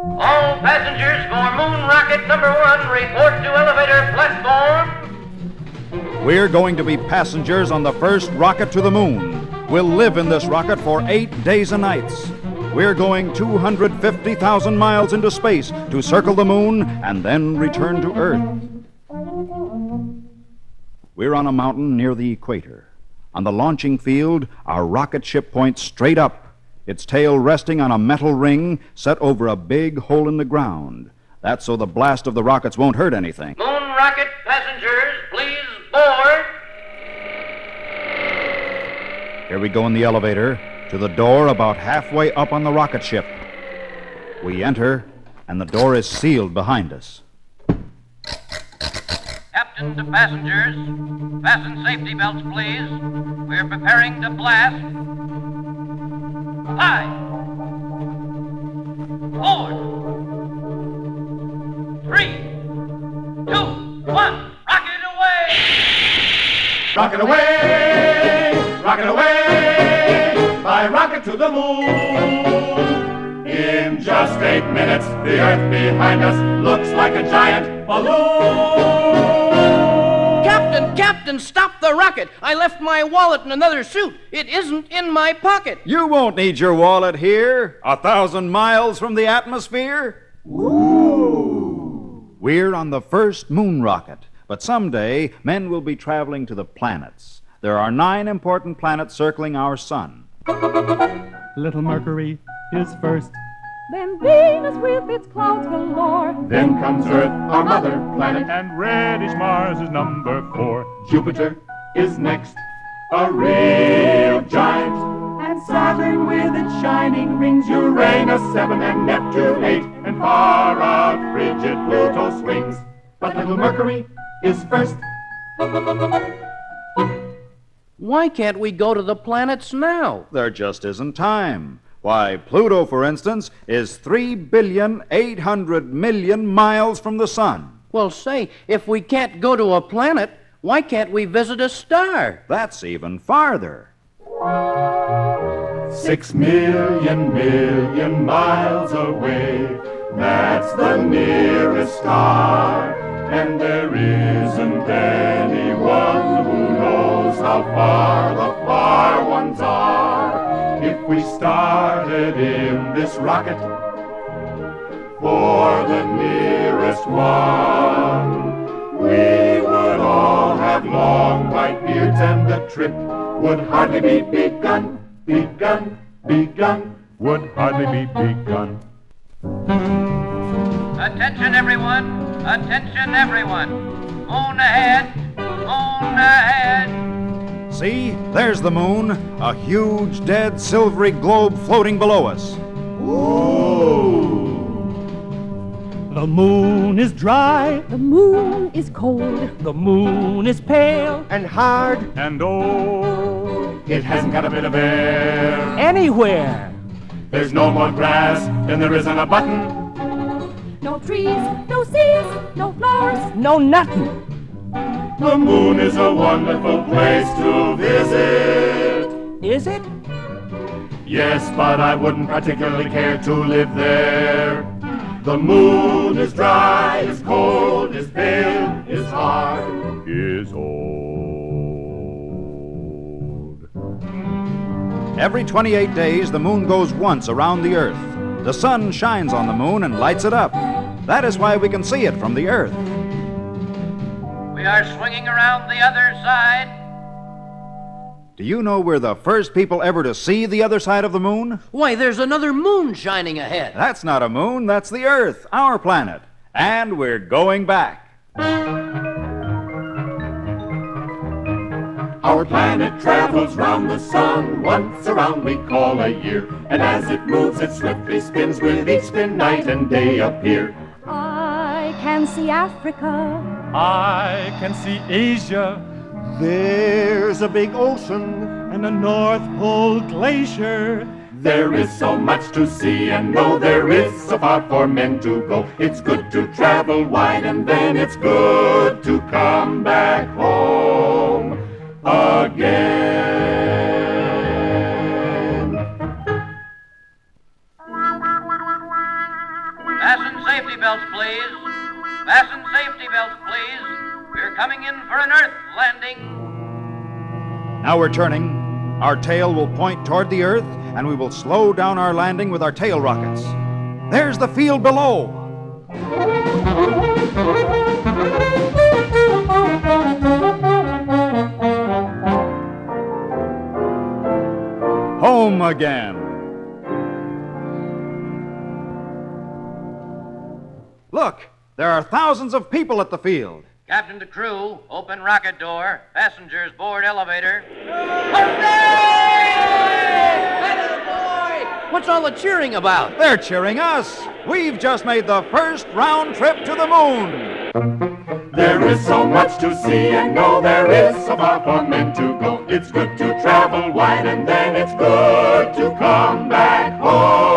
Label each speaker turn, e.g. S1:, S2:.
S1: All passengers for Moon Rocket number 1 report to elevator platform.
S2: We're going to be passengers on the first rocket to the moon. We'll live in this rocket for 8 days and nights. We're going 250,000 miles into space to circle the moon and then return to Earth. We're on a mountain near the equator. On the launching field, our rocket ship points straight up, its tail resting on a metal ring set over a big hole in the ground. That's so the blast of the rockets won't hurt anything.
S1: Moon Rocket passengers, please board.
S2: Here we go in the elevator to the door about halfway up on the rocket ship. We enter, and the door is sealed behind us.
S1: Captain to passengers, fasten safety belts, please. We're preparing to blast. 5, 4, 3, 2, 1. Rocket away!
S3: Rocket away! Rocket away! By rocket to the moon! In just 8 minutes, the Earth behind us looks like a giant balloon!
S1: Captain, stop the rocket! I left my wallet in another suit. It isn't in my pocket.
S2: You won't need your wallet here, 1,000 miles from the atmosphere.
S3: Ooh.
S2: We're on the first moon rocket, but someday men will be traveling to the planets. There are 9 important planets circling our sun.
S4: Little Mercury is first.
S5: Then Venus with its clouds galore.
S3: Then comes Earth, our mother planet.
S4: And reddish Mars is number 4.
S3: Jupiter is next, a real giant. And Saturn with its shining rings, Uranus 7 and Neptune 8, and far out frigid Pluto swings. But little Mercury is first.
S1: Why can't we go to the planets now?
S2: There just isn't time. Why, Pluto, for instance, is 3,800,000,000 miles from the sun.
S1: Well, say, if we can't go to a planet, why can't we visit a star?
S2: That's even farther.
S3: 6 million miles away. That's the nearest star. And there isn't anyone who knows how far the far ones are. If we started in this rocket for the nearest one, we would all have long white beards and the trip would hardly be begun.
S4: Would hardly be begun.
S1: Attention, everyone. Attention, everyone. Moon ahead. Moon ahead.
S2: See, there's the moon, a huge, dead, silvery globe floating below us.
S3: Ooh.
S4: The moon is dry.
S5: The moon is cold.
S4: The moon is pale.
S3: And hard.
S4: And old.
S3: It hasn't got a bit of air.
S4: Anywhere.
S3: There's no more grass than there is on a button.
S5: No trees, no seas, no flowers.
S4: No nothing.
S3: The moon is a wonderful place to visit.
S4: Is it?
S3: Yes, but I wouldn't particularly care to live there. The moon is dry, is cold, is pale, is hard,
S4: Is old.
S2: Every 28 days, the moon goes once around the Earth. The sun shines on the moon and lights it up. That is why we can see it from the Earth.
S1: We are swinging around the other side.
S2: Do you know we're the first people ever to see the other side of the moon?
S1: Why, there's another moon shining ahead.
S2: That's not a moon, that's the Earth, our planet. And we're going back.
S3: Our planet travels round the sun, once around we call a year. And as it moves, it swiftly spins, with each spin night and day appear.
S5: I can see Africa.
S4: I can see Asia.
S3: There's a big ocean,
S4: And the North Pole Glacier.
S3: there is so much to see, and though there is so far for men to go, it's good to travel wide, and then it's good to come back home again.
S1: safety belts, please. Fasten safety belts, please. We're coming in for an Earth landing.
S2: Now we're turning. Our tail will point toward the Earth, and we will slow down our landing with our tail rockets. There's the field below. Home again. Look, there are thousands of people at the field.
S1: Captain to crew, open rocket door. Passengers board elevator. What's all the cheering about?
S2: They're cheering us. We've just made the first round trip to the moon.
S3: There is so much to see and know, there is so far for men to go. It's good to travel wide and then it's good to come back home.